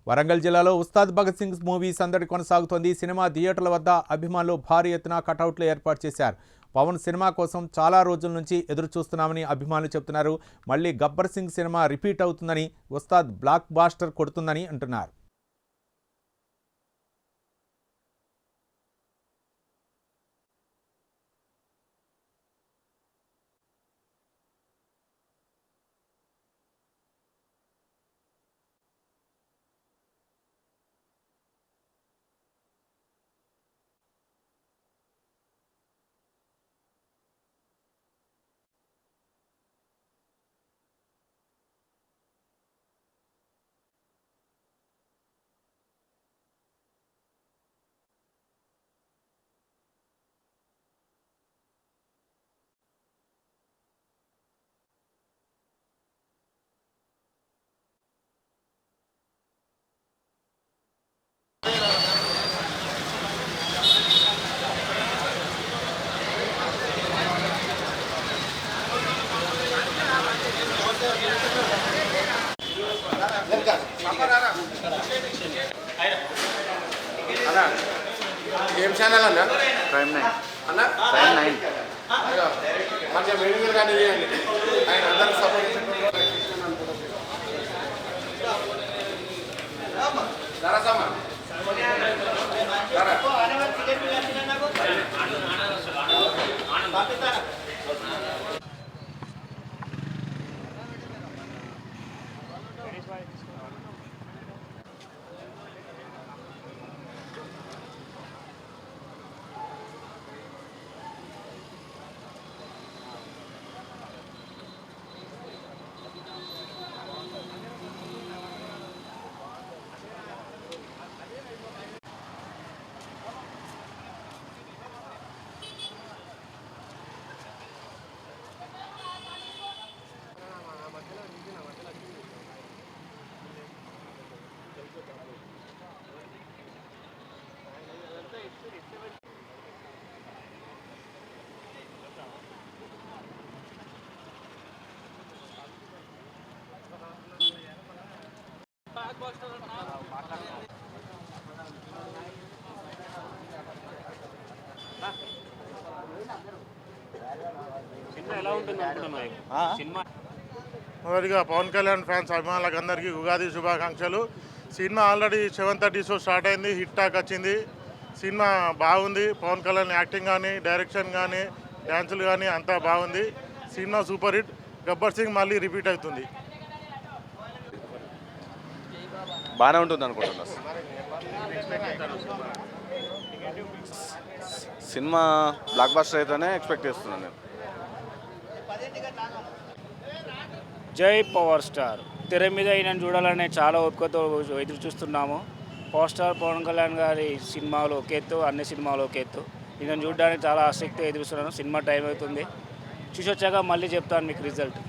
వరంగల్ జిల్లాలో ఉస్తాద్ భగత్ సింగ్ మూవీ సందడి కొనసాగుతోంది. సినిమా థియేటర్ల వద్ద అభిమానులు భారీ ఎత్తున కటౌట్లు ఏర్పాటు చేశారు. పవన్ సినిమా కోసం చాలా రోజుల నుంచి ఎదురు చూస్తున్నామని అభిమానులు చెబుతున్నారు. మళ్ళీ గబ్బర్ సింగ్ సినిమా రిపీట్ అవుతుందని, ఉస్తాద్ బ్లాక్ బాస్టర్ కొడుతుందని అంటున్నారు. ఏం ఛానల్ అన్న? ప్రైమ్ 9 అన్న ప్రైమ్ 9 మంచిగా మెడికల్ కానీ ఆయన అందరికి సపోర్ట్ దరసమ్మా మొదటిగా పవన్ కళ్యాణ్ ఫ్యాన్స్ అభిమానులకు అందరికీ ఉగాది శుభాకాంక్షలు. సినిమా ఆల్రెడీ 7:30 షో స్టార్ట్ అయింది, హిట్ టాక్ వచ్చింది. సినిమా బాగుంది. పవన్ కళ్యాణ్ యాక్టింగ్ కానీ, డైరెక్షన్ కానీ, డ్యాన్సులు కానీ అంతా బాగుంది. Cinema super hit. Gabbar Singh మళ్ళీ రిపీట్ అవుతుంది. బాగానే ఉంటుంది అనుకుంటున్నా. సినిమా బ్లాక్ బస్టర్ అయితేనే ఎక్స్పెక్ట్ చేస్తున్నాను నేను. జై పవర్ స్టార్. తెర మీద ఈయనను చూడాలనే చాలా ఓపికతో ఎదురు చూస్తున్నాము. పవర్ స్టార్ పవన్ కళ్యాణ్ గారి సినిమాలు ఒక ఎత్తు, అన్ని సినిమాలు ఒక ఎత్తు. ఈయనను చూడడానికి చాలా ఆసక్తిగా ఎదురుస్తున్నాను. సినిమా టైం అవుతుంది, చూసి వచ్చాక మళ్ళీ చెప్తాను మీకు రిజల్ట్.